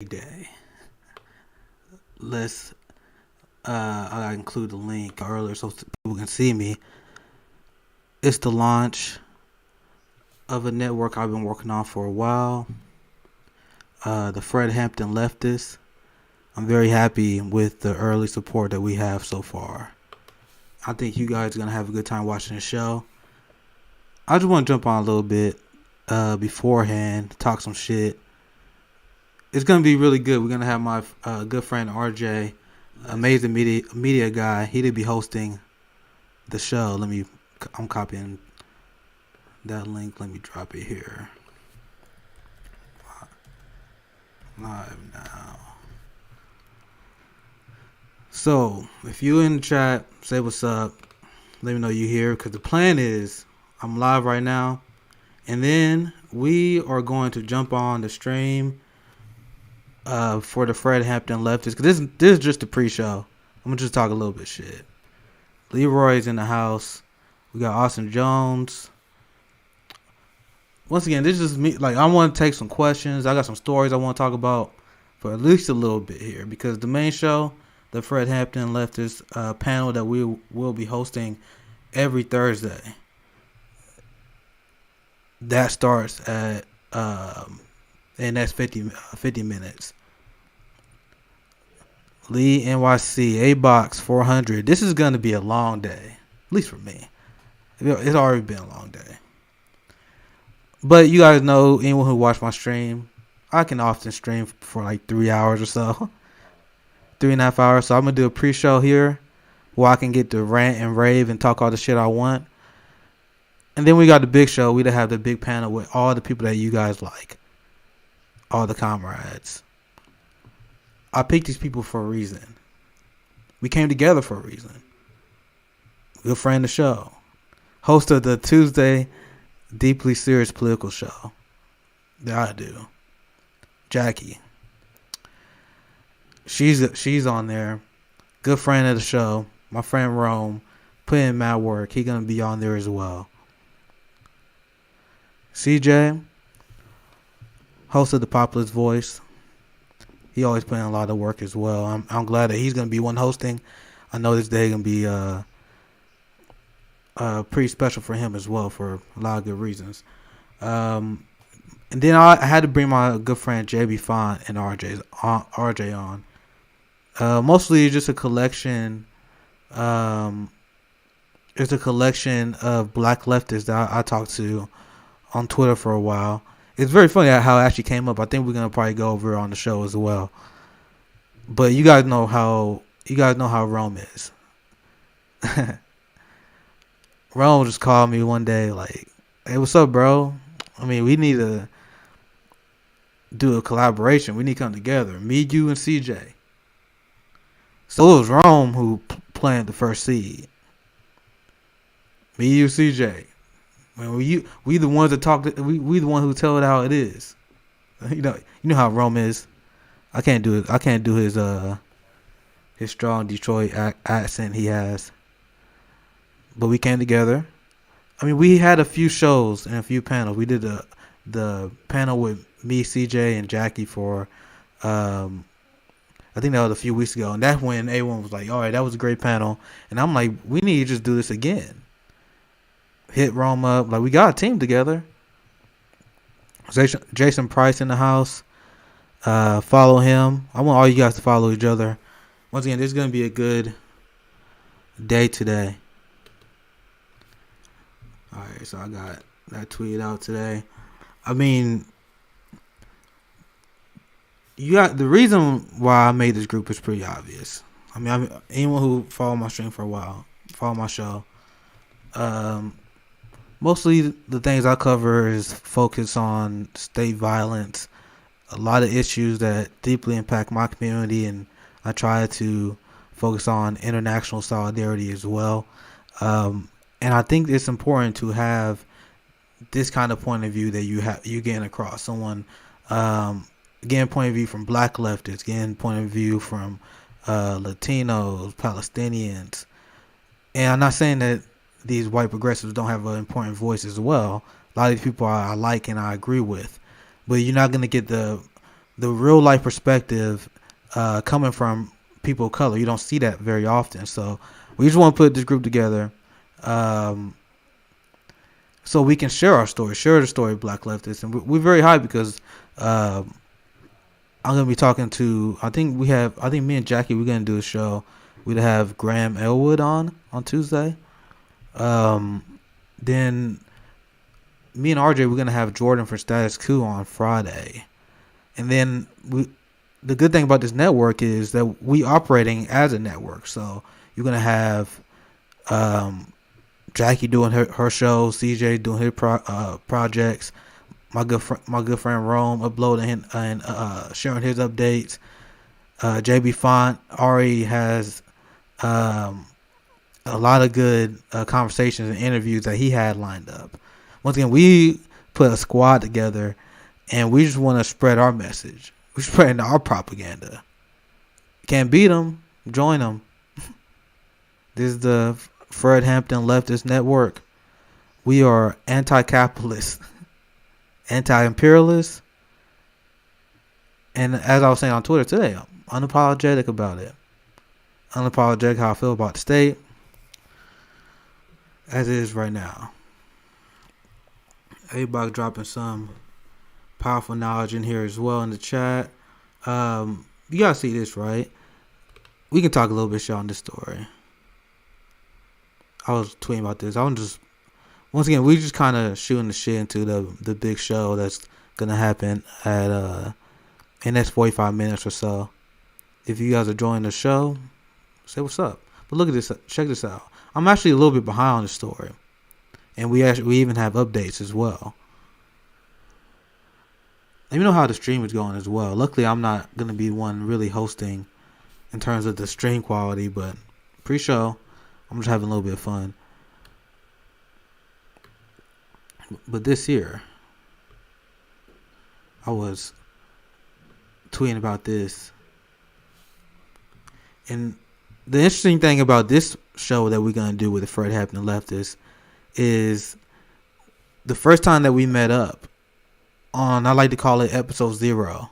day. Let's I include the link earlier so people can see me. It's the launch of a network I've been working on for a while. The Fred Hampton Leftist. I'm very happy with the early support that we have so far. I think you guys are gonna have a good time watching the show. I just want to jump on a little bit beforehand, talk some shit. It's gonna be really good. We're gonna have my good friend RJ, amazing media guy. He'll be hosting the show. I'm copying that link. Let me drop it here. Live now. So if you in the chat, say what's up. Let me know you here, because the plan is I'm live right now, and then we are going to jump on the stream for the Fred Hampton Leftist, because this is just a pre-show. I'm gonna just talk a little bit shit. Leroy's in the house. We got Austin Jones. Once again, this is me. Like, I want to take some questions. I got some stories I want to talk about for at least a little bit here, because the main show, the Fred Hampton Leftist panel that we will be hosting every Thursday, that starts at and that's 50 minutes. Lee NYC A Box 400. This is gonna be a long day, at least for me. It's already been a long day. But you guys know, anyone who watched my stream, I can often stream for like 3 hours or so. 3.5 hours. So I'm going to do a pre-show here where I can get to rant and rave and talk all the shit I want. And then we got the big show. We'd have the big panel with all the people that you guys like. All the comrades. I picked these people for a reason. We came together for a reason. Good friend of the show. Host of the Tuesday Deeply Serious Political Show that I do. Jackie. She's on there. Good friend of the show. My friend Rome. Put in mad work. He gonna be on there as well. CJ. Host of the Populist Voice. He always put in a lot of work as well. I'm glad that he's gonna be one hosting. I know this day gonna be pretty special for him as well, for a lot of good reasons. And then I had to bring my good friend JB Font and RJ on. Mostly just a collection. It's a collection of black leftists that I talked to on Twitter for a while. It's very funny how it actually came up. I think we're gonna probably go over it on the show as well. But you guys know how Rome is. Rome just called me one day like, "Hey, what's up, bro? I mean, we need to do a collaboration. We need to come together. Me, you, and CJ." So it was Rome who planted the first seed. Me, you, CJ. I mean, we the ones that talk. We the one who tell it how it is. You know how Rome is. I can't do it. I can't do his strong Detroit accent he has. But we came together. I mean, we had a few shows and a few panels. We did the panel with me, CJ, and Jackie for, I think that was a few weeks ago. And that's when everyone was like, all right, that was a great panel. And I'm like, we need to just do this again. Hit Rome up. Like, we got a team together. Jason Price in the house. Follow him. I want all you guys to follow each other. Once again, this is going to be a good day today. Alright, so I got that tweet out today. I mean, the reason why I made this group is pretty obvious. I mean, anyone who followed my stream for a while, follow my show. Mostly the things I cover is focus on state violence, a lot of issues that deeply impact my community, and I try to focus on international solidarity as well. And I think it's important to have this kind of point of view that you getting across. Someone getting point of view from black leftists, getting point of view from Latinos, Palestinians. And I'm not saying that these white progressives don't have an important voice as well. A lot of these people I like and I agree with. But you're not going to get the the real life perspective coming from people of color. You don't see that very often. So we just want to put this group together so we can share our story, share the story of Black Leftists. And we're very hyped because I'm going to be talking to, I think me and Jackie, we're going to do a show. We'd have Graham Elwood on Tuesday. Then me and RJ, we're going to have Jordan from Status Quo on Friday. And then the good thing about this network is that we operating as a network. So you're going to have Jackie doing her show, CJ doing his projects, my good friend Rome uploading and sharing his updates. JB Font already has a lot of good conversations and interviews that he had lined up. Once again, we put a squad together, and we just want to spread our message. We're spreading our propaganda. Can't beat them, join them. This is the Fred Hampton Leftist Network. We are anti-capitalist, anti-imperialist, and as I was saying on Twitter today, I'm unapologetic about it. Unapologetic how I feel about the state, as it is right now. Everybody dropping some powerful knowledge in here as well in the chat. You gotta see this, right? We can talk a little bit shit on this story. I was tweeting about this. Once again, we just kind of shooting the shit into the big show that's gonna happen at in the next 45 minutes or so. If you guys are joining the show, say what's up. But look at this. Check this out. I'm actually a little bit behind on the story, and we even have updates as well. Let me know how the stream is going as well. Luckily, I'm not gonna be one really hosting in terms of the stream quality, but pre-show, I'm just having a little bit of fun. But this year, I was tweeting about this. And the interesting thing about this show that we're going to do with the Fred Hampton Leftist is the first time that we met up on, I like to call it episode 0,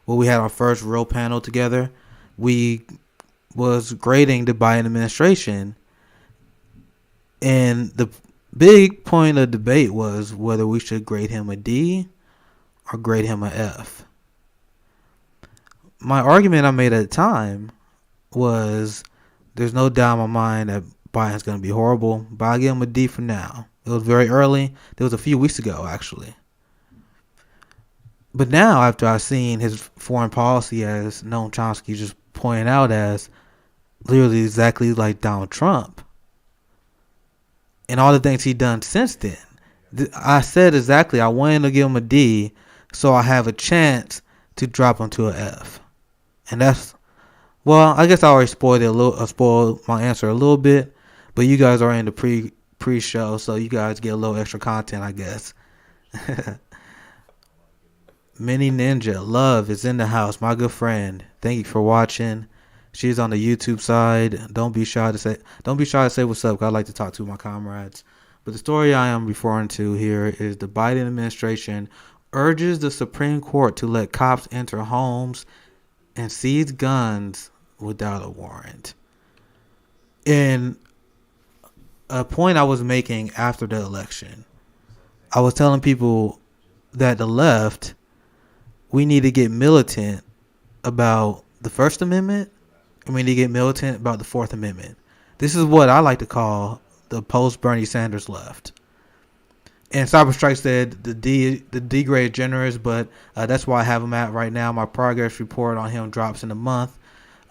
where we had our first real panel together. We was grading the Biden administration, and the big point of debate was whether we should grade him a D or grade him a F. My argument I made at the time was there's no doubt in my mind that Biden's going to be horrible, but I give him a D for now. It was very early. It was a few weeks ago, actually. But now, after I've seen his foreign policy, as Noam Chomsky just pointed out, as literally exactly like Donald Trump, and all the things he's done since then, I said exactly I wanted to give him a D so I have a chance to drop him to an F. And that's, well, I guess I already spoiled my answer a little bit, but you guys are in the pre-show, so you guys get a little extra content, I guess. Mini Ninja Love is in the house, my good friend. Thank you for watching. She's on the YouTube side. Don't be shy to say what's up. I like to talk to my comrades. But the story I am referring to here is the Biden administration urges the Supreme Court to let cops enter homes and seize guns without a warrant. And a point I was making after the election, I was telling people that the left, we need to get militant about the First Amendment, and we need to get militant about the Fourth Amendment. This is what I like to call the post-Bernie Sanders left. And Cyberstrike said the D grade generous, but that's why I have him at right now. My progress report on him drops in a month.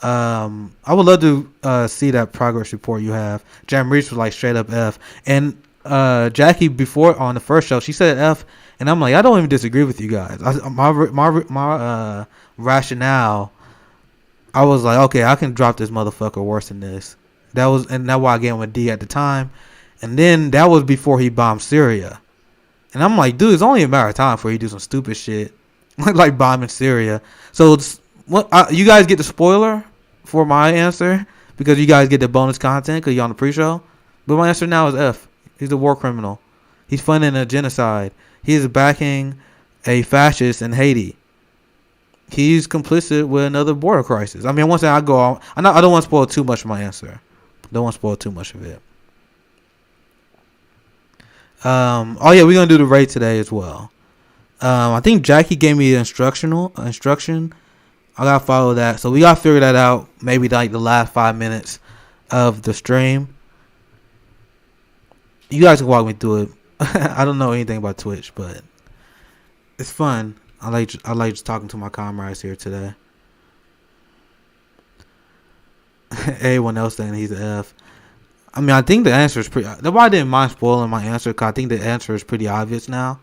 I would love to see that progress report you have. Jam Reese was like straight up F. And Jackie, before on the first show, she said F. And I'm like, I don't even disagree with you guys. My rationale, I was like, okay, I can drop this motherfucker worse than this. And that's why I gave him a D at the time. And then that was before he bombed Syria. And I'm like, dude, it's only a matter of time before he do some stupid shit like bombing Syria. So you guys get the spoiler for my answer because you guys get the bonus content because you're on the pre-show. But my answer now is F. He's a war criminal. He's funding a genocide. He is backing a fascist in Haiti. he's complicit with another border crisis. I mean, once I go on, I don't want to spoil too much of my answer. Don't want to spoil too much of it. Oh yeah, we're gonna do the rate today as well. I think Jackie gave me the instruction. I gotta follow that, so we gotta figure that out. Maybe like the last 5 minutes of the stream. You guys can walk me through it. I don't know anything about Twitch, but it's fun. I like just talking to my comrades here today. Everyone else saying he's an F. I mean, I think the answer is pretty. Nobody didn't mind spoiling my answer because I think the answer is pretty obvious now.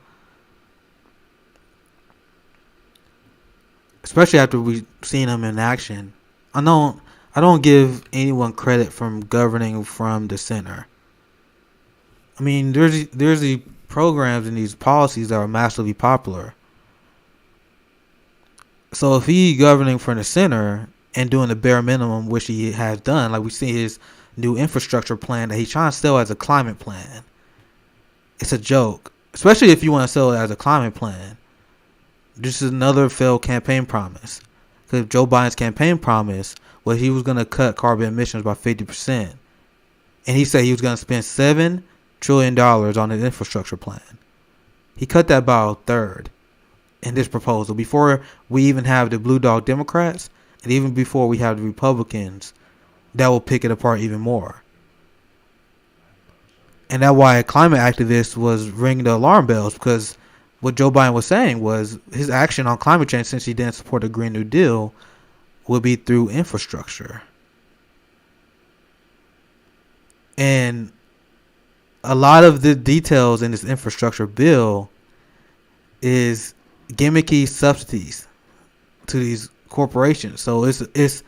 Especially after we've seen him in action. I don't give anyone credit from governing from the center. I mean, there's these programs and these policies that are massively popular. So if he governing from the center and doing the bare minimum, which he has done, like we see his new infrastructure plan that he's trying to sell as a climate plan, it's a joke. Especially if you want to sell it as a climate plan. This is another failed campaign promise. Because Joe Biden's campaign promise was he was going to cut carbon emissions by 50%. And he said he was going to spend $7 trillion on his infrastructure plan. He cut that by a third in this proposal before we even have the Blue Dog Democrats and even before we have the Republicans that will pick it apart even more. And that's why climate activists was ringing the alarm bells, because what Joe Biden was saying was his action on climate change, since he didn't support the Green New Deal, would be through infrastructure. And a lot of the details in this infrastructure bill is gimmicky subsidies to these corporations. So it's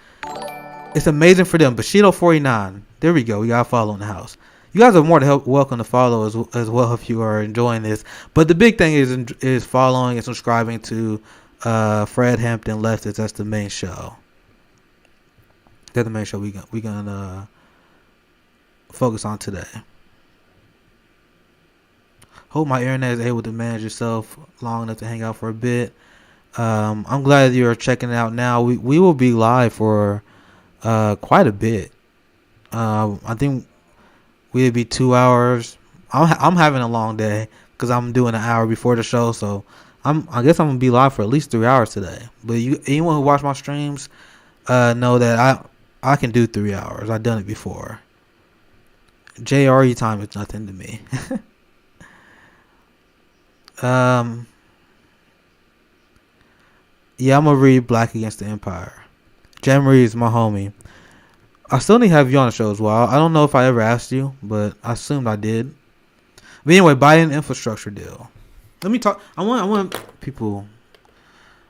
amazing for them. Bushido 49. There we go. We got to follow in the house. You guys are more than welcome to follow as well if you are enjoying this. But the big thing is following and subscribing to Fred Hampton Leftist. That's the main show. That's the main show we gonna focus on today. Hope my internet is able to manage itself long enough to hang out for a bit. I'm glad you're checking it out now. We will be live for quite a bit. I think we'll be 2 hours. I'm having a long day because I'm doing an hour before the show, so I guess I'm gonna be live for at least 3 hours today. But anyone who watch my streams know that I can do 3 hours. I've done it before. JRE time is nothing to me. Yeah, I'm gonna read Black Against the Empire. Jammarie is my homie. I still need to have you on the show as well. I don't know if I ever asked you, but I assumed I did. But anyway, Biden infrastructure deal. Let me talk. I want people,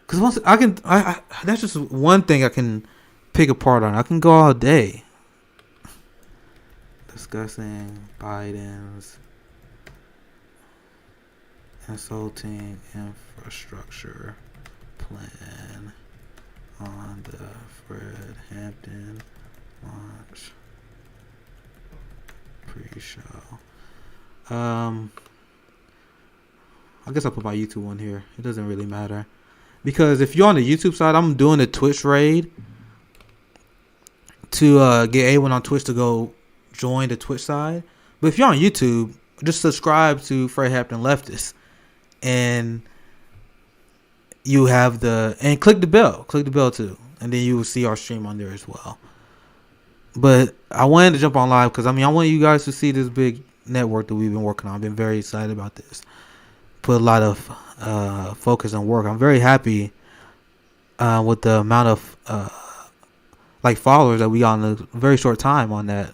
because once I that's just one thing I can pick apart on. I can go all day discussing Biden's insulting infrastructure plan on the Fred Hampton launch pre-show. I guess I'll put my YouTube one here. It doesn't really matter, because if you're on the YouTube side, I'm doing a Twitch raid to get anyone on Twitch to go join the Twitch side. But if you're on YouTube, just subscribe to Fred Hampton Leftist, and you have and click the bell too, and then you will see our stream on there as well. But I wanted to jump on live because I want you guys to see this big network that we've been working on. I've been very excited about this. Put a lot of focus and work. I'm very happy with the amount of followers that we got in a very short time on that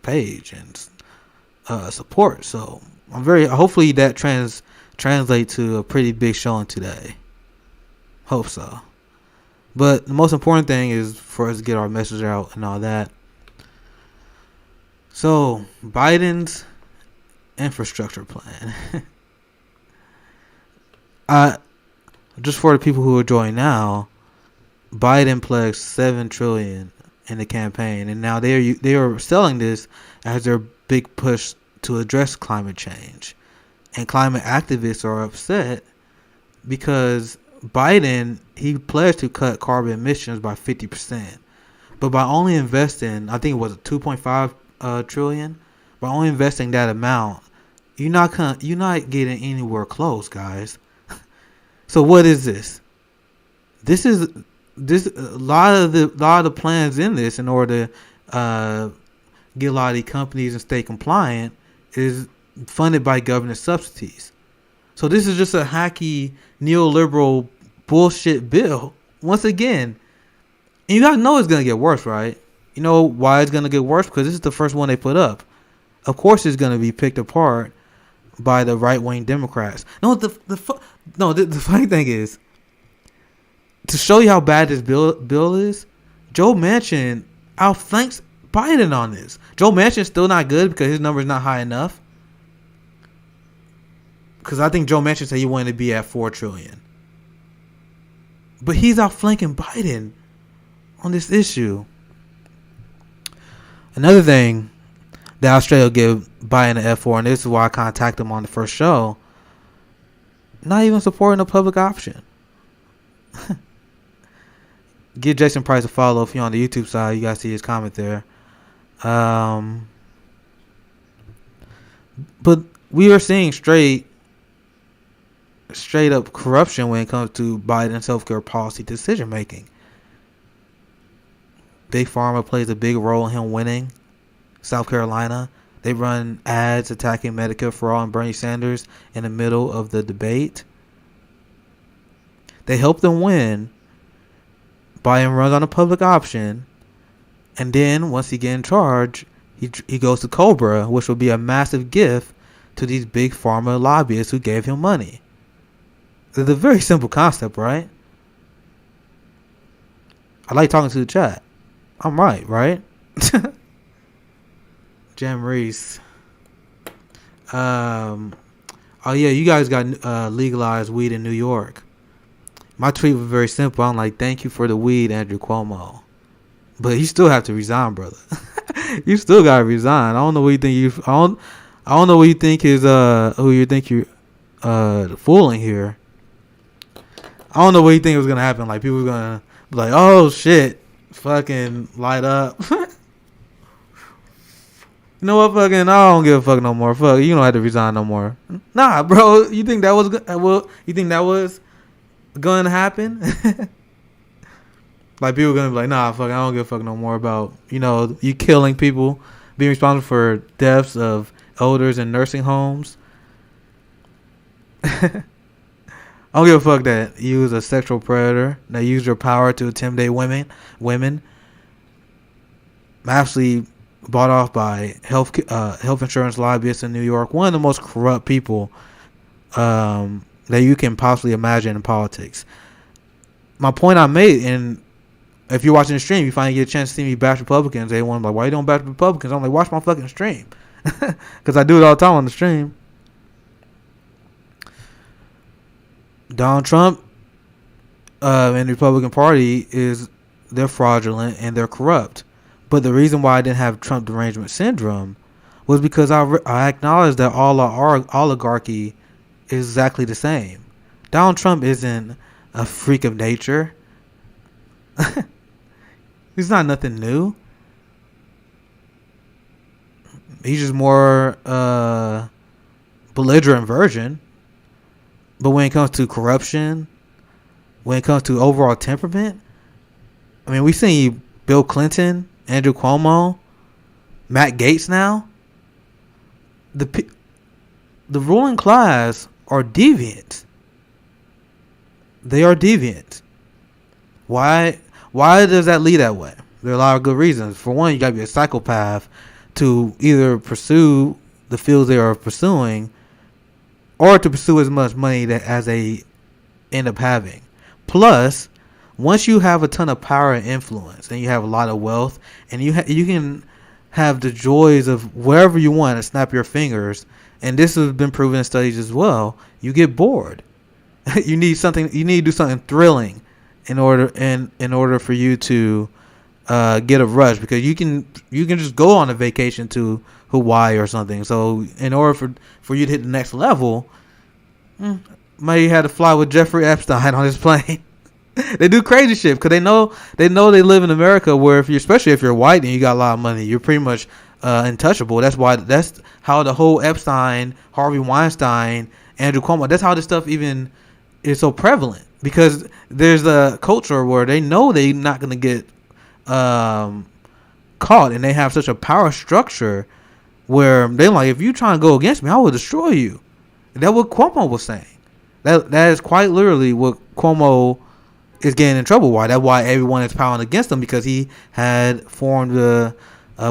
page and support. So hopefully that translate to a pretty big showing today. Hope so. But the most important thing is for us to get our message out and all that. So, Biden's infrastructure plan. Just for the people who are joining now, Biden pledged $7 trillion in the campaign, and now they are selling this as their big push to address climate change. And climate activists are upset because Biden, he pledged to cut carbon emissions by 50%, but by only investing, I think it was 2.5 trillion, by only investing that amount, you're not getting anywhere close, guys. So what is this? This is a lot of the plans in this in order to get a lot of these companies and stay compliant is funded by government subsidies. So this is just a hacky neoliberal bullshit bill. Once again, and you gotta know it's gonna get worse, right? You know why it's gonna get worse? Because this is the first one they put up. Of course, it's gonna be picked apart by the right wing Democrats. No, the funny thing is, to show you how bad this bill is, Joe Manchin outflanks Biden on this. Joe Manchin's still not good because his number's not high enough. Because I think Joe Manchin said he wanted to be at 4 trillion. But he's outflanking Biden on this issue. Another thing that Australia will give Biden an F for, and this is why I contacted him on the first show, not even supporting a public option. Give Jason Price a follow if you're on the YouTube side. You guys see his comment there. But we are seeing straight up corruption when it comes to Biden's healthcare policy decision making. Big Pharma plays a big role in him winning South Carolina. They run ads attacking Medicare for All and Bernie Sanders in the middle of the debate. They help them win. Biden runs on a public option, and then once he gets in charge, he goes to Cobra, which will be a massive gift to these big pharma lobbyists who gave him money. It's a very simple concept, right? I like talking to the chat. I'm right? Jam Reese. Oh yeah, you guys got legalized weed in New York. My tweet was very simple. I'm like, thank you for the weed, Andrew Cuomo. But you still have to resign, brother. You still gotta resign. I don't know what you think I don't know what you think is who you think you're fooling here. I don't know what you think was gonna happen. Like people were gonna be like, oh shit, fucking light up. You know what, fucking, I don't give a fuck no more. Fuck, you don't have to resign no more. Nah, bro, you think that was going to happen? Like people gonna be like, nah, fuck, I don't give a fuck no more about, you killing people, being responsible for deaths of elders in nursing homes. I don't give a fuck that you was a sexual predator that used your power to intimidate women. Actually bought off by health insurance lobbyists in New York. One of the most corrupt people that you can possibly imagine in politics. My point I made, and if you're watching the stream, you finally get a chance to see me bash Republicans. They want like, why you don't bash Republicans? I'm like, watch my fucking stream, because I do it all the time on the stream. Donald Trump and the Republican Party they're fraudulent and they're corrupt. But the reason why I didn't have Trump derangement syndrome was because I acknowledged that all our oligarchy is exactly the same. Donald Trump isn't a freak of nature. He's not nothing new. He's just more belligerent version. But when it comes to corruption, when it comes to overall temperament, I mean, we see Bill Clinton, Andrew Cuomo, Matt Gaetz now. The ruling class are deviant. They are deviant. Why does that lead that way? There are a lot of good reasons. For one, you got to be a psychopath to either pursue the fields they are pursuing or to pursue as much money as they end up having. Plus, once you have a ton of power and influence and you have a lot of wealth and you can have the joys of wherever you want to snap your fingers, and this has been proven in studies as well, you get bored. You need to do something thrilling in order for you to get a rush, because you can just go on a vacation to Hawaii or something. So in order for you to hit the next level, May had to fly with Jeffrey Epstein on his plane. They do crazy shit because they live in America where especially if you're white and you got a lot of money, you're pretty much untouchable. That's how the whole Epstein, Harvey Weinstein, Andrew Cuomo. That's how this stuff even is so prevalent because there's a culture where they know they're not gonna get caught, and they have such a power structure where they're like, if you try and go against me, I will destroy you. And that's what Cuomo was saying. That is quite literally what Cuomo is getting in trouble. Why? That's why everyone is powering against him, because he had formed a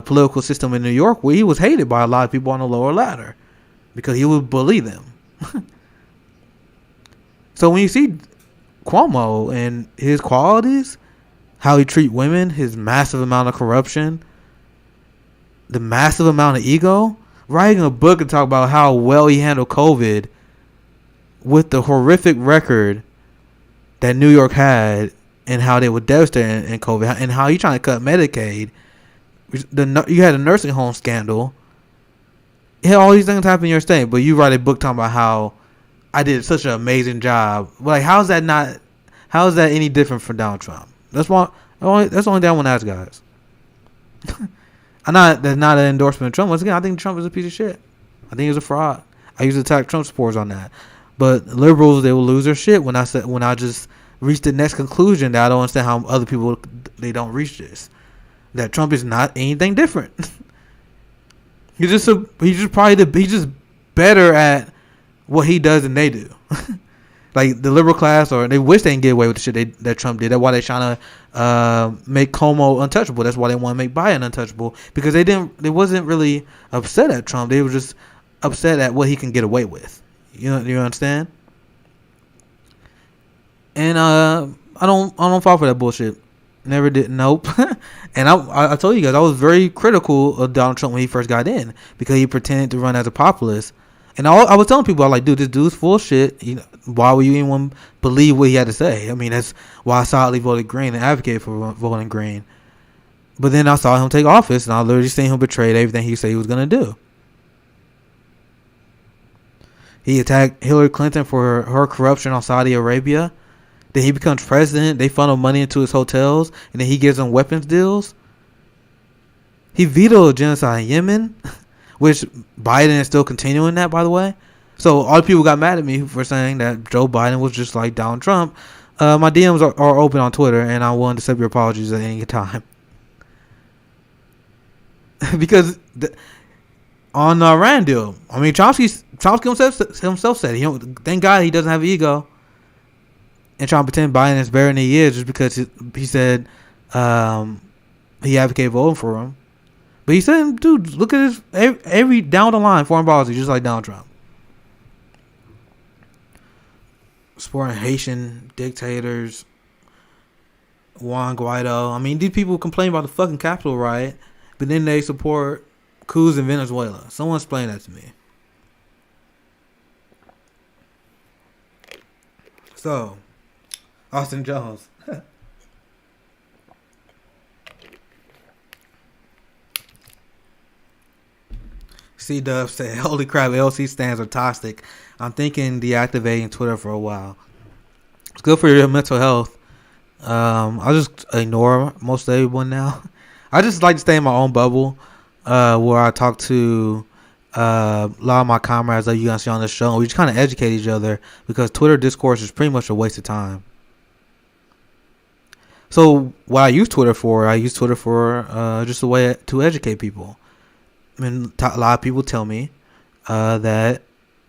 political system in New York where he was hated by a lot of people on the lower ladder because he would bully them. So when you see Cuomo and his qualities, how he treats women, his massive amount of corruption, the massive amount of ego, writing a book and talk about how well he handled COVID with the horrific record that New York had and how they were devastated in COVID and how he trying to cut Medicaid. You had a nursing home scandal. Yeah, all these things happen in your state, but you write a book talking about how I did such an amazing job. Like, how is that any different from Donald Trump? That's the only thing I want to ask, guys. That's not an endorsement of Trump. Once again, I think Trump is a piece of shit. I think he's a fraud. I used to attack Trump supporters on that. But liberals, they will lose their shit when I just reach the next conclusion that I don't understand how other people, they don't reach this. That Trump is not anything different. he's just better at what he does than they do. Like the liberal class, or they wish they can get away with the shit that Trump did. That's why they're trying to make Cuomo untouchable. That's why they want to make Biden untouchable, because they wasn't really upset at Trump. They were just upset at what he can get away with. You understand? And I don't fall for that bullshit. Never did. Nope. And I told you guys I was very critical of Donald Trump when he first got in, because he pretended to run as a populist. And I was telling people, I was like, dude, this dude's full of shit. Why would you even believe what he had to say? I mean, that's why I solidly voted green and advocated for voting green. But then I saw him take office, and I literally seen him betray everything he said he was going to do. He attacked Hillary Clinton for her corruption on Saudi Arabia. Then he becomes president. They funnel money into his hotels, and then he gives them weapons deals. He vetoed genocide in Yemen, which Biden is still continuing that, by the way. So all the people got mad at me for saying that Joe Biden was just like Donald Trump. My DMs are open on Twitter, and I'm willing to accept your apologies at any time. Because on Rand deal, I mean, Chomsky himself said, thank God he doesn't have ego and trying to pretend Biden is better than he is just because he said he advocated voting for him. But he said, dude, look at his every down the line foreign policy, just like Donald Trump. Supporting Haitian dictators, Juan Guaido. I mean, these people complain about the fucking Capitol riot, but then they support coups in Venezuela. Someone explain that to me. So, Austin Jones. C-Dub said, holy crap, LC stands are toxic. I'm thinking deactivating Twitter for a while. It's good for your mental health. I just ignore most everyone now. I just like to stay in my own bubble, where I talk to a lot of my comrades that you guys see on the show, and we just kind of educate each other, because Twitter discourse is pretty much a waste of time. So what I use Twitter for just a way to educate people. I mean, a lot of people tell me that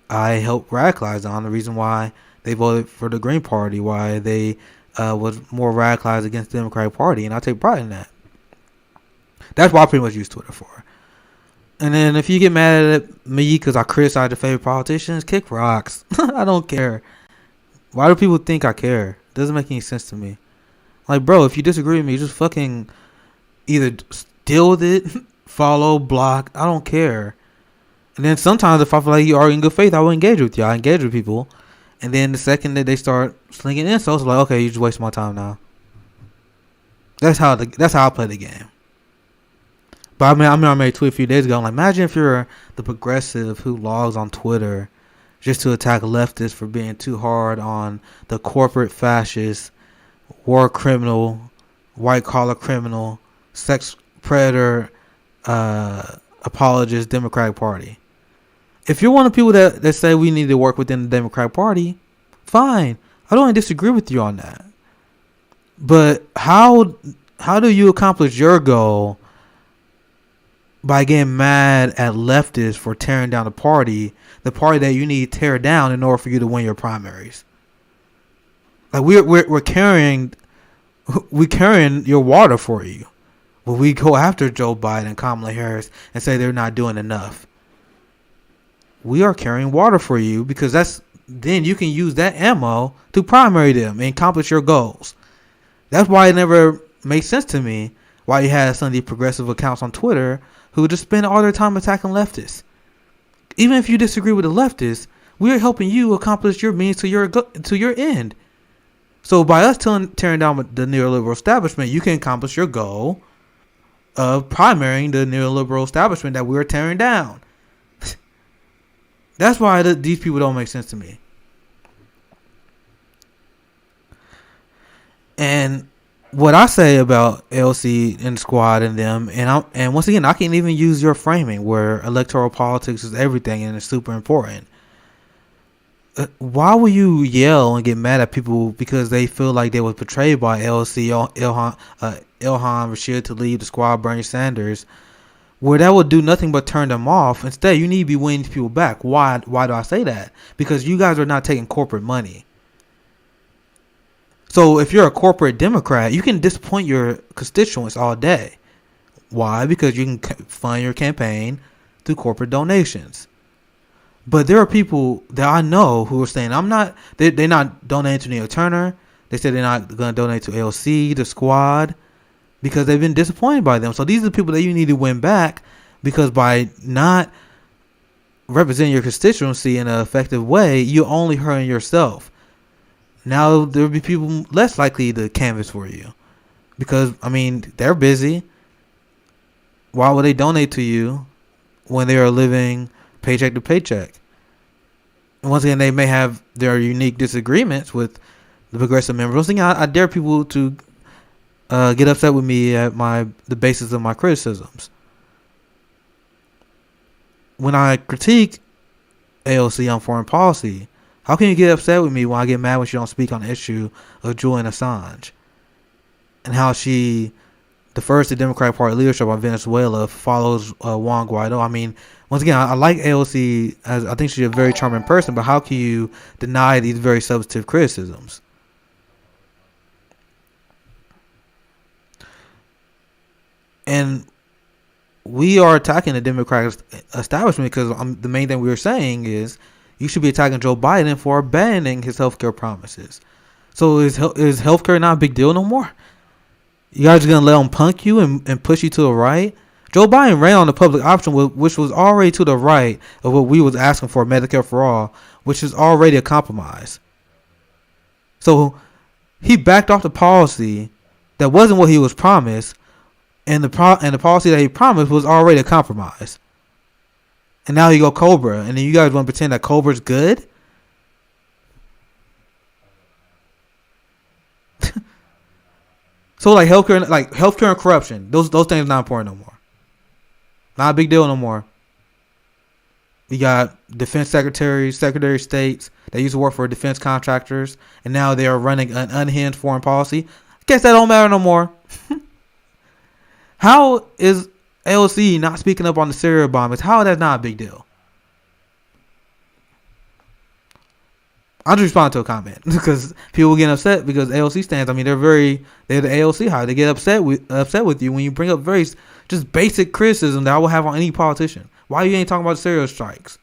I help radicalize on the reason why they voted for the Green Party, why they was more radicalized against the Democratic Party, and I take pride in that. That's what I pretty much use Twitter for. And then if you get mad at me because I criticize your favorite politicians, kick rocks. I don't care. Why do people think I care? It doesn't make any sense to me. Like, bro, if you disagree with me, just fucking either deal with it, follow, block. I don't care. And then sometimes if I feel like you are in good faith, I will engage with you. I engage with people. And then the second that they start slinging insults, like, okay, you just wasting my time now. That's how I play the game. But I made a tweet a few days ago. I'm like, imagine if you're the progressive who logs on Twitter just to attack leftists for being too hard on the corporate fascist, war criminal, white collar criminal, sex predator, apologist Democratic Party. If you're one of the people that say we need to work within the Democratic Party, fine. I don't disagree with you on that. But how do you accomplish your goal by getting mad at leftists for tearing down the party that you need to tear down in order for you to win your primaries? Like we're carrying your water for you. When we go after Joe Biden and Kamala Harris and say they're not doing enough, we are carrying water for you because then you can use that ammo to primary them and accomplish your goals. That's why it never made sense to me why you had some of these progressive accounts on Twitter who just spend all their time attacking leftists. Even if you disagree with the leftists, we're helping you accomplish your means to your end. So by us tearing down the neoliberal establishment, you can accomplish your goal of primarying the neoliberal establishment that we're tearing down. That's why these people don't make sense to me. And what I say about LC and Squad and them, and once again, I can't even use your framing where electoral politics is everything and it's super important. Why would you yell and get mad at people because they feel like they was betrayed by LC, Ilhan Rashid to leave the Squad, Bernie Sanders, where that would do nothing but turn them off? Instead, you need to be winning people back. Why do I say that? Because you guys are not taking corporate money. So if you're a corporate Democrat, you can disappoint your constituents all day. Why? Because you can fund your campaign through corporate donations. But there are people that I know who are saying, they're not donating to Neil Turner. They said they're not going to donate to LC, the Squad, because they've been disappointed by them. So these are the people that you need to win back, because by not representing your constituency in an effective way, you're only hurting yourself. Now there'll be people less likely to canvass for you because, they're busy. Why would they donate to you when they are living paycheck to paycheck? And once again, they may have their unique disagreements with the progressive members. Once again, I dare people to get upset with me at the basis of my criticisms. When I critique AOC on foreign policy, how can you get upset with me when I get mad when she don't speak on the issue of Julian Assange and how she defers to Democratic Party leadership on Venezuela, follows Juan Guaido? Once again, I like AOC. I think she's a very charming person, but how can you deny these very substantive criticisms? And we are attacking the Democratic establishment because the main thing we were saying is you should be attacking Joe Biden for abandoning his healthcare promises. So is healthcare not a big deal no more? You guys are going to let him punk you and push you to the right? Joe Biden ran on the public option, which was already to the right of what we was asking for, Medicare for all, which is already a compromise. So he backed off the policy that wasn't what he was promised, and the policy that he promised was already a compromise. And now you go Cobra, and then you guys want to pretend that Cobra's good? So healthcare and corruption, those things are not important no more. Not a big deal no more. You got defense secretaries, secretary of states that used to work for defense contractors, and now they are running an unhinged foreign policy. I guess that don't matter no more. How is AOC not speaking up on the Syria bombings? How is that not a big deal? I'll just respond to a comment because people get upset because AOC stands. They're the AOC high. They get upset with you when you bring up very just basic criticism that I will have on any politician. Why you ain't talking about Syria strikes?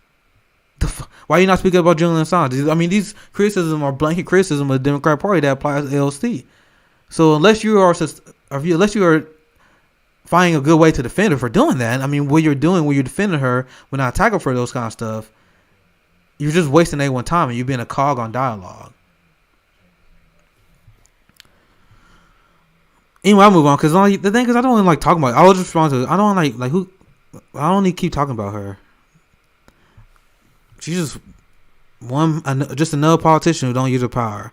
Why are you not speaking about Julian Assange? These criticisms are blanket criticism of the Democratic Party that applies to AOC. So unless you are finding a good way to defend her for doing that, what you're doing when you're defending her, when I attack her for those kind of stuff, you're just wasting A1 time and you're being a cog on dialogue. Anyway, I'll move on because the thing is I don't really like talking about it. I will just respond to it. I don't like who. I don't need to keep talking about her. She's just just another politician who don't use their power.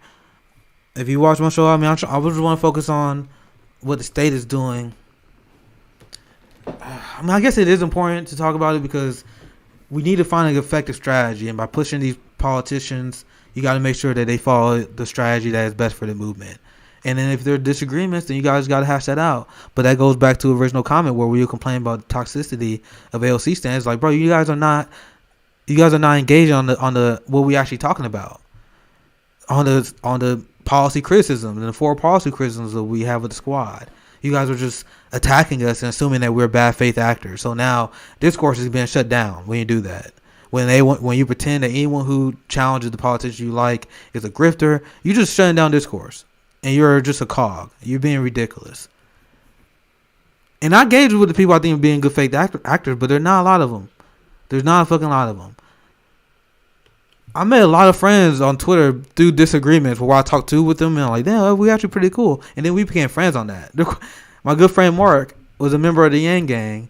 If you watch my show, I mean, I just want to focus on what the state is doing. I mean, I guess it is important to talk about it because we need to find an effective strategy, and by pushing these politicians, you got to make sure that they follow the strategy that is best for the movement. And then if there are disagreements, then you guys got to hash that out. But that goes back to the original comment where we were complaining about the toxicity of AOC stands. Like, bro, you guys are not engaged on the what we actually talking about, on the policy criticism and the four policy criticisms that we have with the squad. You guys are just attacking us and assuming that we're bad faith actors. So now discourse is being shut down when you do that. When you pretend that anyone who challenges the politician you like is a grifter, you're just shutting down discourse. And you're just a cog. You're being ridiculous. And I engage with the people I think are being good faith actors, but there are not a lot of them. There's not a fucking lot of them. I made a lot of friends on Twitter through disagreements where I talked to with them and I'm like, damn, we actually pretty cool. And then we became friends on that. My good friend Mark was a member of the Yang gang,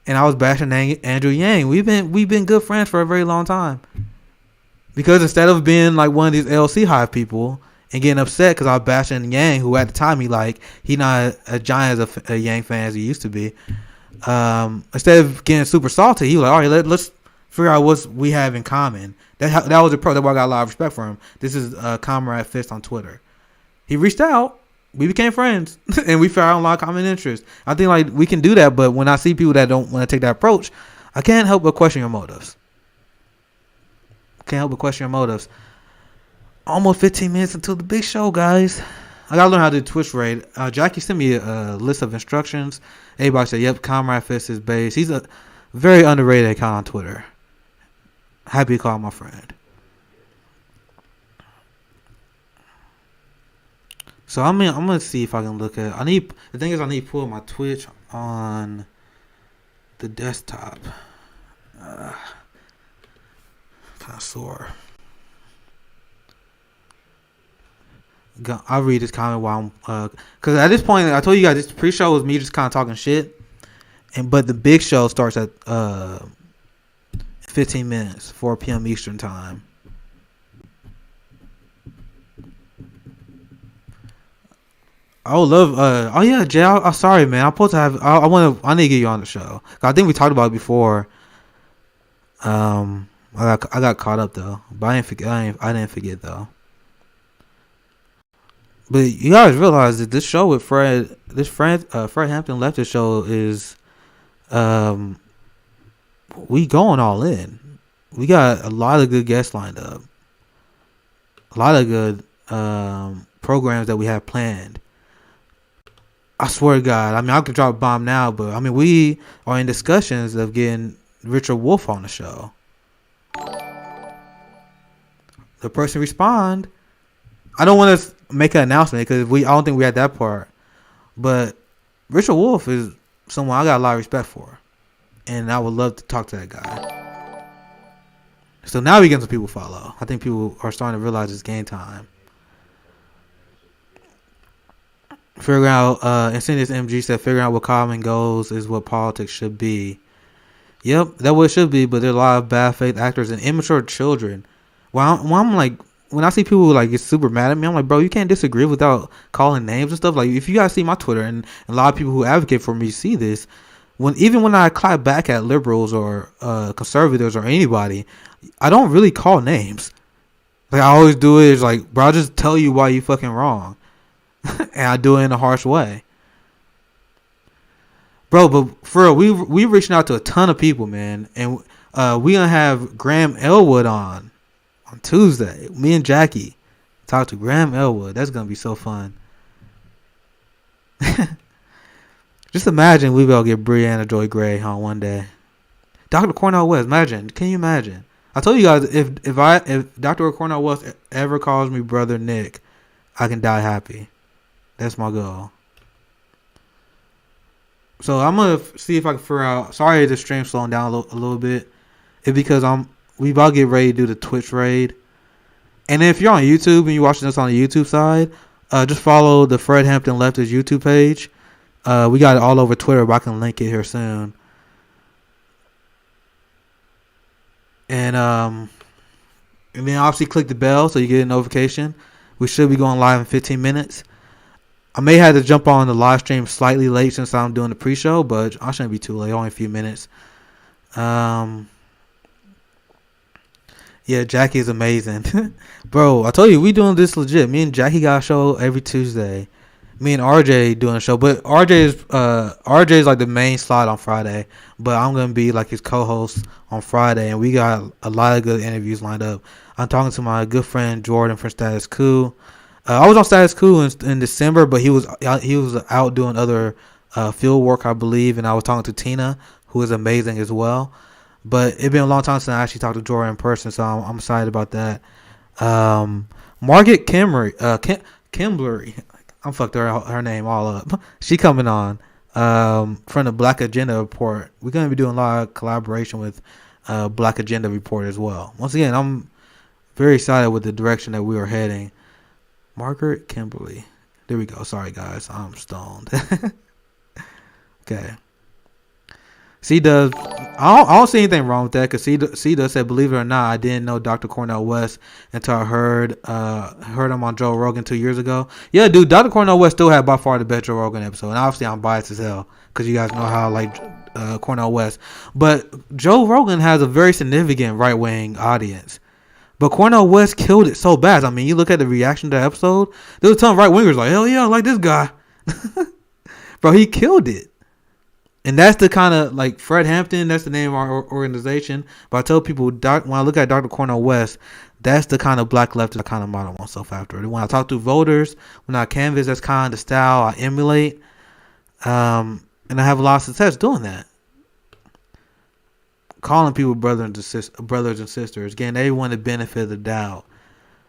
and I was bashing Andrew Yang. We've been good friends for a very long time. Because instead of being like one of these LC Hive people and getting upset because I was bashing Yang, who at the time he not a giant as a Yang fan as he used to be. Instead of getting super salty, he was like, all right, let's figure out what we have in common. That was a pro. That's why I got a lot of respect for him. This is Comrade Fist on Twitter. He reached out. We became friends, and we found a lot of common interests. I think like we can do that, but when I see people that don't want to take that approach, I can't help but question your motives. Almost 15 minutes until the big show, guys. I gotta learn how to do Twitch raid. Jackie sent me a list of instructions. Everybody said, "Yep, Comrade Fist is base." He's a very underrated account on Twitter. Happy to call my friend. So I'm gonna see if I can look at. I need to pull my Twitch on the desktop. Kind of sore. I'll read this comment while I'm because at this point I told you guys this pre-show was me just kind of talking shit, but the big show starts at 15 minutes, 4 p.m. Eastern time. I would love. Oh yeah, Jay. I'm sorry, man. I'm supposed to have. I need to get you on the show. I think we talked about it before. I got caught up though, but I didn't forget though. But you guys realize that this show with Fred Hampton Leftist show is, we going all in. We got a lot of good guests lined up. A lot of good programs that we have planned. I swear to God, I mean, I could drop a bomb now, but I mean, we are in discussions of getting Richard Wolff on the show. The person respond. I don't want to make an announcement because I don't think we're at that part. But Richard Wolff is someone I got a lot of respect for, and I would love to talk to that guy. So now we get some people follow. I think people are starting to realize it's game time. Figuring out, Insidious MG said, figuring out what common goals is what politics should be. Yep, that's what it should be, but there are a lot of bad faith actors and immature children. I'm like, when I see people like get super mad at me, I'm like, bro, you can't disagree without calling names and stuff. Like, if you guys see my Twitter and a lot of people who advocate for me see this, even when I clap back at liberals or conservatives or anybody, I don't really call names. Like, I always do it is like, bro, I'll just tell you why you fucking wrong. And I do it in a harsh way. Bro, but for real, we reaching out to a ton of people, man. And we gonna have Graham Elwood on Tuesday. Me and Jackie talk to Graham Elwood. That's gonna be so fun. Just imagine we all get Brianna Joy Gray on one day. Dr. Cornel West, imagine. Can you imagine? I told you guys if Dr. Cornel West ever calls me Brother Nick, I can die happy. That's my goal. So I'm gonna see if I can figure out. Sorry, the stream's slowing down a little bit. It's because we about to get ready to do the Twitch raid. And if you're on YouTube and you're watching this on the YouTube side, just follow the Fred Hampton Leftist YouTube page. We got it all over Twitter, but I can link it here soon. And And then obviously click the bell so you get a notification. We should be going live in 15 minutes. I may have to jump on the live stream slightly late since I'm doing the pre-show, but I shouldn't be too late. Only a few minutes. Yeah, Jackie is amazing. Bro, I told you, we doing this legit. Me and Jackie got a show every Tuesday. Me and RJ doing a show, but RJ is like the main slot on Friday, but I'm gonna be like his co-host on Friday, and we got a lot of good interviews lined up. I'm talking to my good friend Jordan from Status Quo. I was on Status Quo in December, but he was out doing other field work, I believe, and I was talking to Tina, who is amazing as well. But it's been a long time since I actually talked to Jordan in person, so I'm excited about that. Margaret Kimblery, I'm fucked her name all up. She coming on from the Black Agenda Report. We're gonna be doing a lot of collaboration with Black Agenda Report as well. Once again, I'm very excited with the direction that we are heading. Margaret Kimberly. There we go. Sorry guys, I'm stoned. Okay. C does. I don't see anything wrong with that because C does said, believe it or not, I didn't know Dr. Cornel West until I heard him on Joe Rogan 2 years ago. Yeah, dude, Dr. Cornel West still had by far the best Joe Rogan episode, and obviously I'm biased as hell because you guys know how I like Cornel West. But Joe Rogan has a very significant right wing audience. But Cornel West killed it so bad. I mean, you look at the reaction to the episode, there was a ton of right wingers like, hell yeah, I like this guy. Bro, he killed it. And that's the kind of, like, Fred Hampton, that's the name of our organization. But I tell people, when I look at Dr. Cornel West, that's the kind of black leftist I kind of model myself after. When I talk to voters, when I canvas, that's kind of the style I emulate. And I have a lot of success doing that. Calling people brothers and sisters, getting everyone the benefit of the doubt.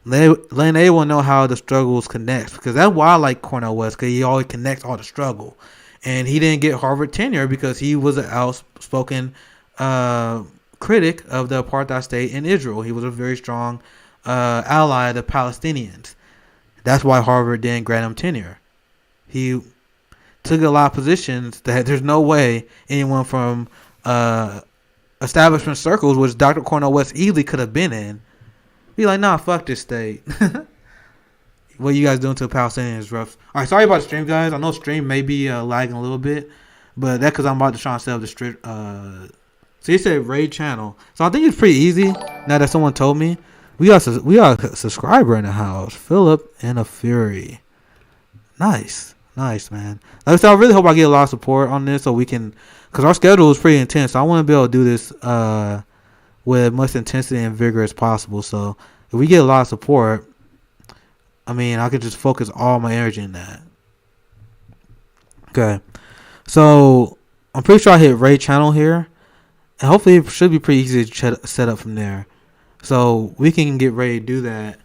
Letting everyone know how the struggles connect. Because that's why I like Cornel West, because he always connects all the struggle. And he didn't get Harvard tenure because he was an outspoken critic of the apartheid state in Israel. He was a very strong ally of the Palestinians. That's why Harvard didn't grant him tenure. He took a lot of positions that there's no way anyone from establishment circles, which Dr. Cornel West easily could have been in, be like, nah, fuck this state. What you guys doing to the Palestinians is rough. All right, sorry about the stream, guys. I know stream may be lagging a little bit, but that's because I'm about to try and set up the strip. So you said raid channel, so I think it's pretty easy. Now that someone told me, we got a subscriber in the house, Philip and a Fury. Nice, man. Like I said, I really hope I get a lot of support on this, so we can, because our schedule is pretty intense. So I want to be able to do this with as much intensity and vigor as possible. So if we get a lot of support, I mean, I can just focus all my energy in that. Okay. So, I'm pretty sure I hit raid channel here. And hopefully it should be pretty easy to set up from there. So, we can get ready to do that.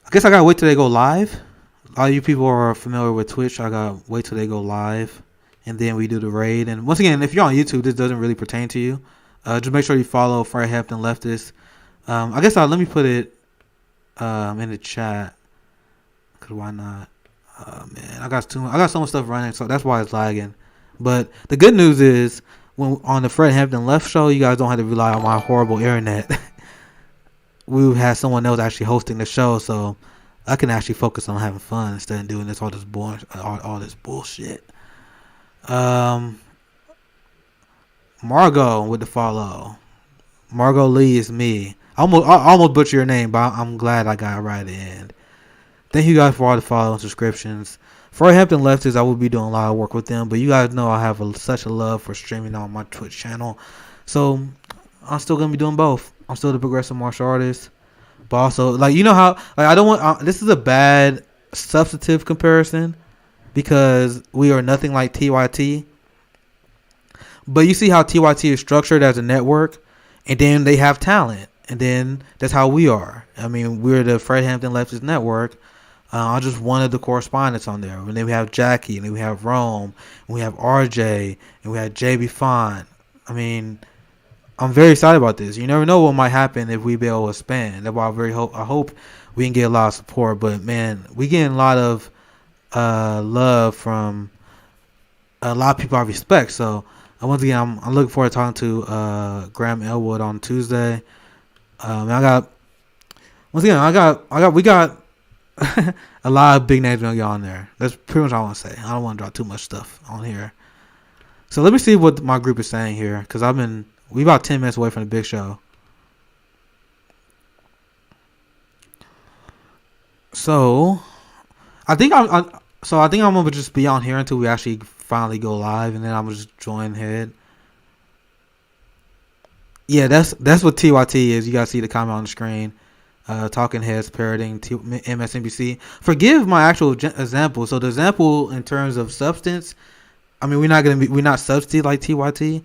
I guess I gotta wait till they go live. A lot of you people are familiar with Twitch. I gotta wait till they go live. And then we do the raid. And once again, if you're on YouTube, this doesn't really pertain to you. Just make sure you follow Fred Hampton Leftist. I guess let me put it in the chat, cause why not? Man, I got so much stuff running, so that's why it's lagging. But the good news is, when on the Fred Hampton Left show, you guys don't have to rely on my horrible internet. We had someone else actually hosting the show, so I can actually focus on having fun instead of doing all this bullshit. Margot with the follow. Margot Lee is me. I almost butchered your name, but I'm glad I got it right in. Thank you guys for all the follow and subscriptions. For Hampton Leftists, I will be doing a lot of work with them, but you guys know I have such a love for streaming on my Twitch channel. So I'm still going to be doing both. I'm still the progressive martial artist, but also, like, you know how, like, I don't want, this is a bad substantive comparison because we are nothing like TYT. But you see how TYT is structured as a network, and then they have talent. And then that's how we are. I mean, we're the Fred Hampton Leftist Network. I'm just one of the correspondents on there. And then we have Jackie, and then we have Rome, and we have RJ, and we have JB Font. I mean, I'm very excited about this. You never know what might happen if we be able to expand. That's why I hope we can get a lot of support. But, man, we getting a lot of love from a lot of people I respect. So, once again, I'm looking forward to talking to Graham Elwood on Tuesday. I got Once again, we got a lot of big names gonna get on there. That's pretty much all I want to say. I don't want to drop too much stuff on here. So let me see what my group is saying here, because we about 10 minutes away from the big show. So I think I'm gonna just be on here until we actually finally go live, and then I'm gonna just join head. Yeah, that's what TYT is. You guys see the comment on the screen. Talking heads parroting MSNBC. Forgive my actual example. So the example in terms of substance, I mean, we're not substitute like TYT,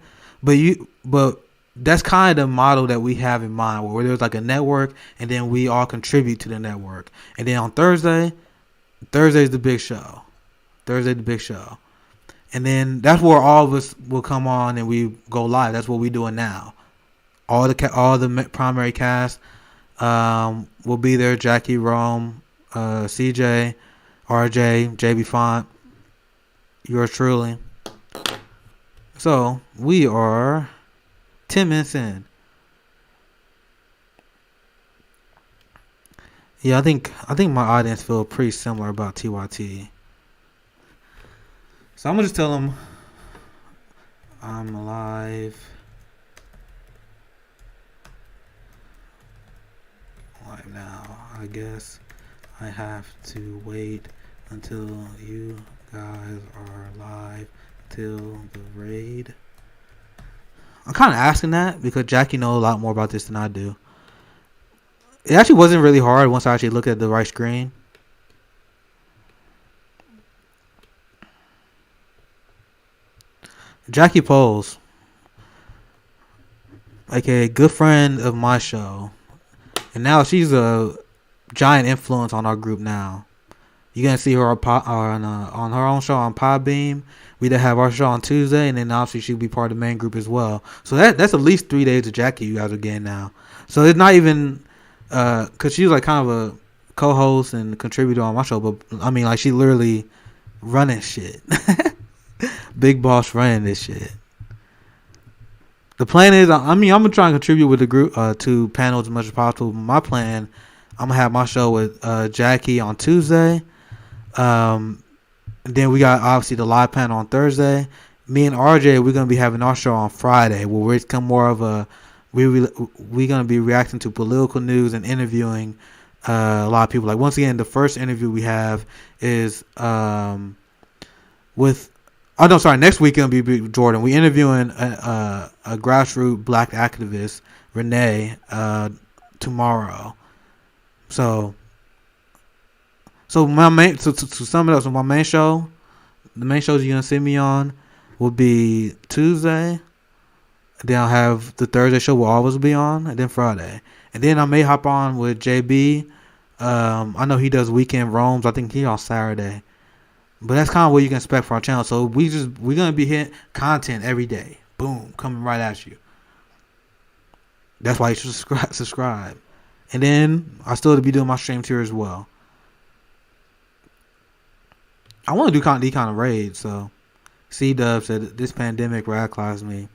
but that's kind of the model that we have in mind, where there's like a network, and then we all contribute to the network, and then on Thursday's the big show. Thursday the big show, and then that's where all of us will come on and we go live. That's what we're doing now. All the primary cast will be there. Jackie, Rome, CJ, RJ, JB Font, yours truly. So we are 10 minutes in. Yeah, I think my audience feel pretty similar about TYT. So I'm gonna just tell them I'm alive. Right now, I guess I have to wait until you guys are live till the raid. I'm kind of asking that because Jackie knows a lot more about this than I do. It actually wasn't really hard once I actually looked at the right screen. Jackie Poles, like a good friend of my show, and now she's a giant influence on our group now. You're gonna see her on her own show on Podbeam. We did have our show on Tuesday, and then obviously she'll be part of the main group as well. So that's at least 3 days of Jackie you guys are getting now. So it's not even because she's like kind of a co-host and contributor on my show, but I mean like she literally running shit. Big boss running this shit. The plan is, I mean, I'm gonna try and contribute with the group to panels as much as possible. My plan, I'm gonna have my show with Jackie on Tuesday. Then we got obviously the live panel on Thursday. Me and RJ, we're gonna be having our show on Friday, where we're become more of a we're gonna be reacting to political news and interviewing a lot of people. Like once again, the first interview we have is with. Oh no, sorry. Next week gonna be Jordan. We interviewing a grassroots black activist, Renee, tomorrow. So my main to sum it up, so my main show, the main shows you're gonna see me on, will be Tuesday. Then I'll have the Thursday show will always be on, and then Friday, and then I may hop on with JB. I know he does weekend roams. I think he's on Saturday. But that's kind of what you can expect from our channel. So we're gonna be hitting content every day. Boom, coming right at you. That's why you should subscribe. And then I still be doing my streams here as well. I want to do these kind of raids. So C-Dub said this pandemic radicalized me.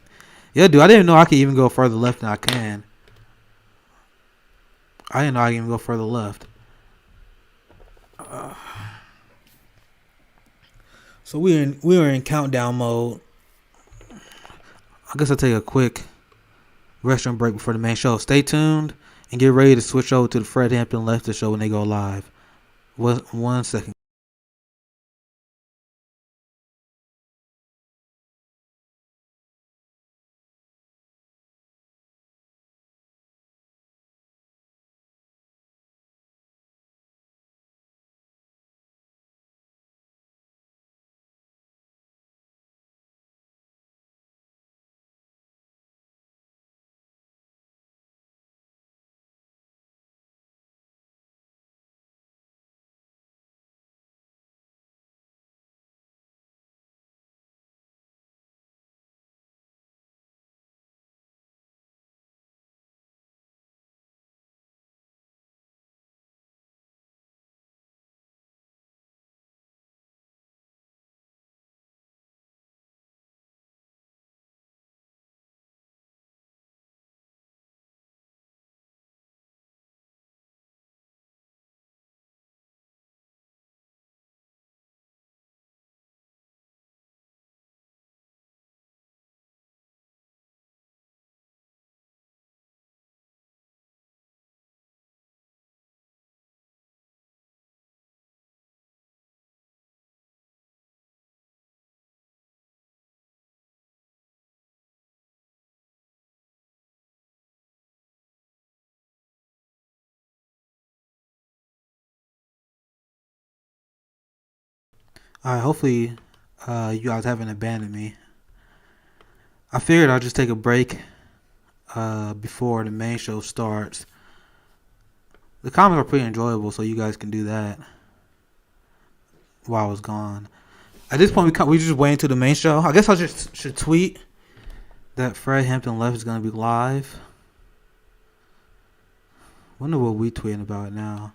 Yeah, dude, I didn't know I could even go further left than I can. I didn't know I could even go further left. So we were in countdown mode. I guess I'll take a quick restroom break before the main show. Stay tuned and get ready to switch over to the Fred Hampton Leftist show when they go live. 1 second. Alright, hopefully you guys haven't abandoned me. I figured I'll just take a break before the main show starts. The comments are pretty enjoyable, so you guys can do that while I was gone. At this point, we just wait until the main show. I guess I just should tweet that Fred Hampton Left is going to be live. Wonder what we tweeting about now.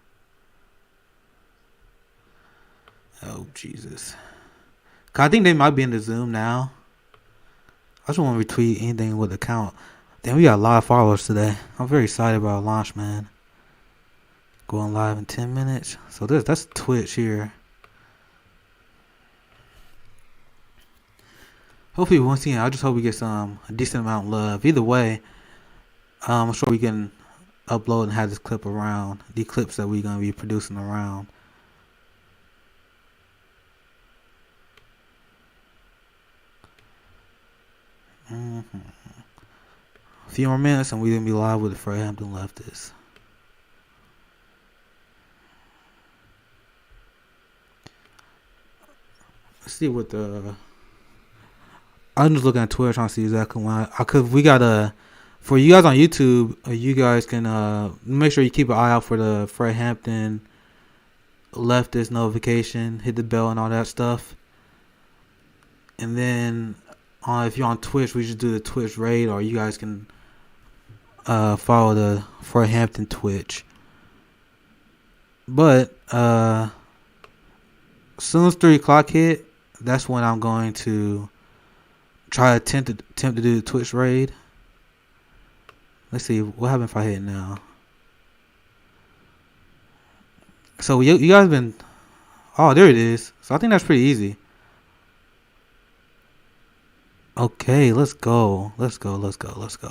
Oh, Jesus. I think they might be in the Zoom now. I just want to retweet anything with the count. Damn, we got a lot of followers today. I'm very excited about launch, man. Going live in 10 minutes. So that's Twitch here. Hopefully, once again, I just hope we get a decent amount of love. Either way, I'm sure we can upload and have this clip around. The clips that we're going to be producing around. A few more minutes and we're going to be live with the Fred Hampton Leftist. Let's see what the... I'm just looking at Twitter trying to see exactly when because we got for you guys on YouTube, you guys can make sure you keep an eye out for the Fred Hampton Leftist notification, hit the bell and all that stuff. And then if you're on Twitch, we just do the Twitch raid, or you guys can follow the Fred Hampton Twitch. But as soon as 3 o'clock hit, that's when I'm going to try to attempt to do the Twitch raid. Let's see what happens if I hit now. So you guys been... Oh, there it is. So I think that's pretty easy. Okay, let's go. Let's go.